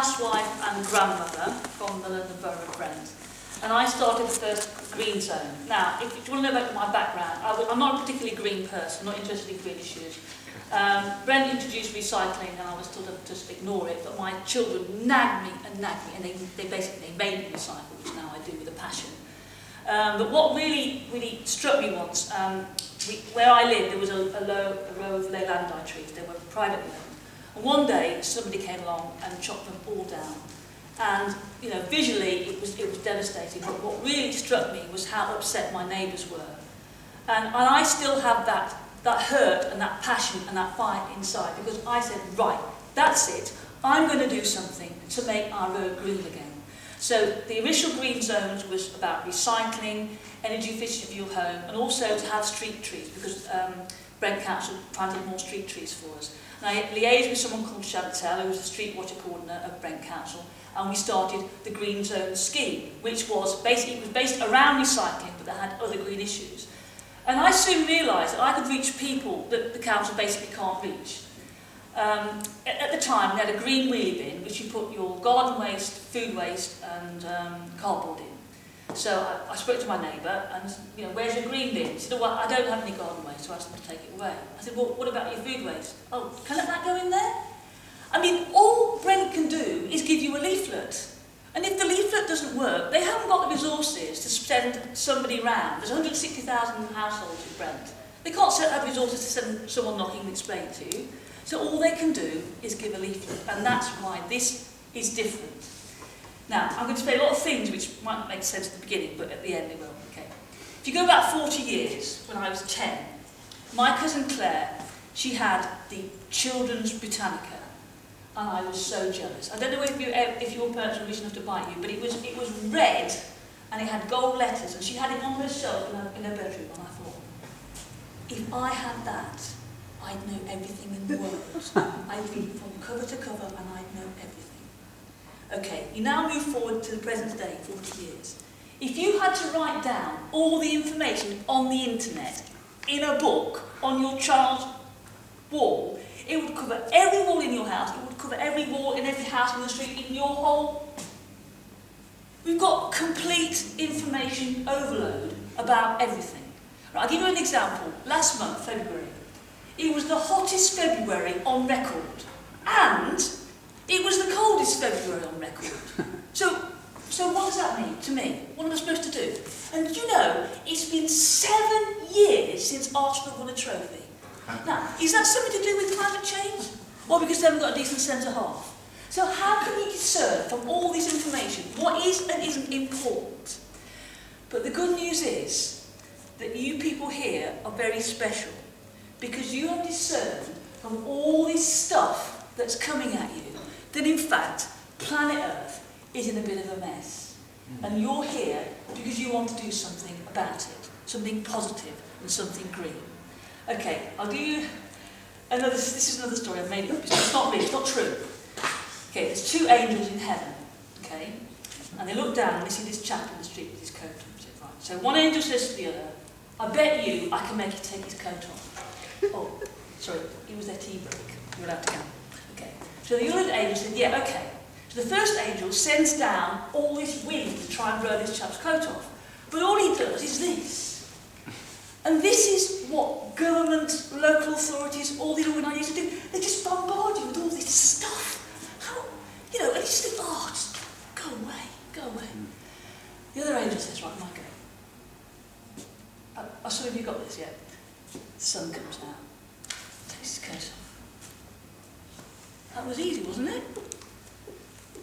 housewife and grandmother from the London Borough of Brent. And I started the first green zone. Now, if you want to know about my background, I'm not a particularly green person, not interested in green issues. Brent introduced recycling and I was told to just ignore it, but my children nagged me, and they basically made me recycle, which now I do with a passion. But what really struck me once, where I lived, there was a row of leylandii trees. They were privately owned. And one day, somebody came along and chopped them all down. And visually, it was devastating. But what really struck me was how upset my neighbours were. And I still have that hurt and that passion and that fire inside, because I said, right, that's it. I'm going to do something to make our road green again. So the initial green zones was about recycling, energy efficiency of your home, and also to have street trees, because Brent Council planted more street trees for us. And I liaised with someone called Chantel, who was the street watcher coordinator of Brent Council, and we started the Green Zone scheme, which was based around recycling, but that had other green issues. And I soon realised that I could reach people that the council basically can't reach. At the time, we had a green wheelie bin, which you put your garden waste, food waste, and cardboard in. So I spoke to my neighbour and said, where's your green bin? He said, well, I don't have any garden waste, so I asked them to take it away. I said, well, what about your food waste? Oh, can that go in there? I mean, all Brent can do is give you a leaflet. And if the leaflet doesn't work, they haven't got the resources to send somebody round. There's 160,000 households in Brent. They can't have resources to send someone knocking and explain to you. So all they can do is give a leaflet. And that's why this is different. Now, I'm going to say a lot of things which might not make sense at the beginning, but at the end they will. Okay. If you go back 40 years, when I was 10, my cousin Claire, she had the Children's Britannica. And I was so jealous. I don't know if your parents were rich enough to buy you, but it was red and it had gold letters, and she had it on her shelf in her bedroom, and I thought, if I had that, I'd know everything in the world. I'd read from cover to cover and I'd know everything. Okay, you now move forward to the present day, 40 years. If you had to write down all the information on the internet in a book on your child's wall, it would cover every wall in your house, it would cover every wall in every house in the street, in your whole... We've got complete information overload about everything. Right, I'll give you an example. Last month, February, it was the hottest February on record. And it was the coldest February on record. So what does that mean to me? What am I supposed to do? And it's been 7 years since Arsenal won a trophy. Now, is that something to do with climate change? Or because they haven't got a decent centre half? So how can you discern from all this information what is and isn't important? But the good news is that you people here are very special, because you have discerned from all this stuff that's coming at you that in fact planet Earth is in a bit of a mess. And you're here because you want to do something about it, something positive and something green. Okay, I'll give you another, this is another story, I've made it up, it's not real, it's not true. Okay, there's 2 angels in heaven, okay, and they look down and they see this chap in the street with his coat on. Right. So one angel says to the other, I bet you I can make you take his coat off. Oh, sorry, it was their tea break, you're allowed to go. Okay, so the other angel said, yeah, okay. So the first angel sends down all this wind to try and blow this chap's coat off, but all he does is this. And this is what government, local authorities, all these organisations do. They just bombard you with all this stuff. How, and you just think, oh, just go away, go away. The other angel says, right, my go. Some of you got this yet? The sun comes out, takes his coat off. That was easy, wasn't it?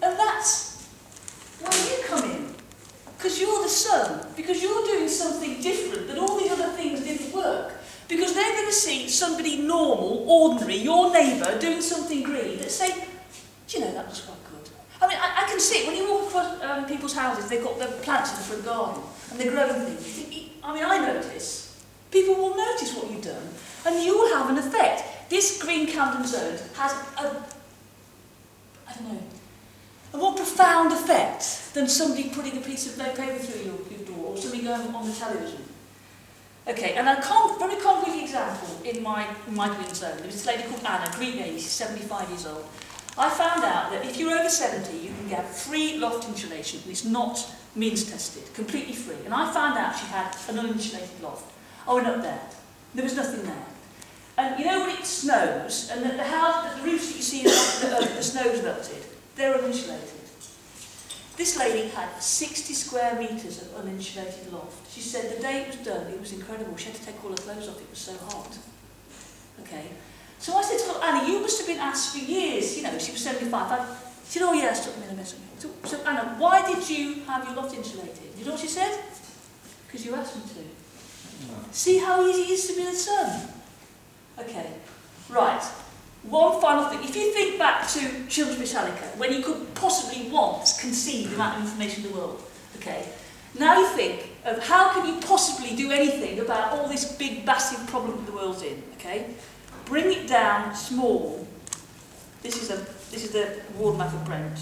And that's where you come in. Because you're the sun, because you're doing something different, that all these other things didn't work. Because they're going to see somebody normal, ordinary, your neighbour, doing something green, and say, do you know, that was quite good. I mean, I can see it, when you walk across people's houses, they've got their plants in the front garden, and they're growing things. I mean, I notice. People will notice what you've done, and you will have an effect. This Green Camden Zones has a more profound effect than somebody putting a piece of paper through your door or somebody going on the television. Okay, and a very concrete example in my green zone. There was this lady called Anna, green lady, she's 75 years old, I found out that if you're over 70, you can get free loft insulation, and it's not means tested, completely free. And I found out she had an uninsulated loft. I went up there. There was nothing there. And you know when it snows, and the house, the roofs that you see, the snow's melted, they're uninsulated. This lady had 60 square metres of uninsulated loft. She said the day it was done, it was incredible. She had to take all her clothes off, it was so hot. Okay. So I said to her, Anna, you must have been asked for years, you know, she was 75. She said, oh yeah, I stuck me in a mess. So Anna, why did you have your loft insulated? You know what she said? Because you asked me to. No. See how easy it is to be the son? Okay, right. One final thing. If you think back to Children's Britannica, when you could possibly once conceive the amount of information in the world, okay, now you think of how can you possibly do anything about all this big, massive problem that the world's in, okay? Bring it down small. This is the ward map of Brent.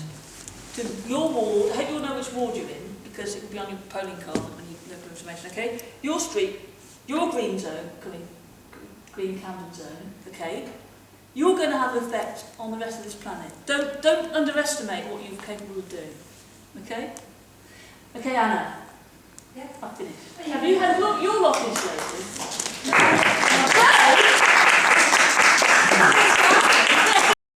To your ward, I hope you'll know which ward you're in, because it will be on your polling card when you look for information, okay? Your street, your green zone, Green Camden Zone, okay? You're going to have an effect on the rest of this planet. Don't underestimate what you're capable of doing, okay? Okay, Anna. Yeah. I've finished. Have you had your loft insulated?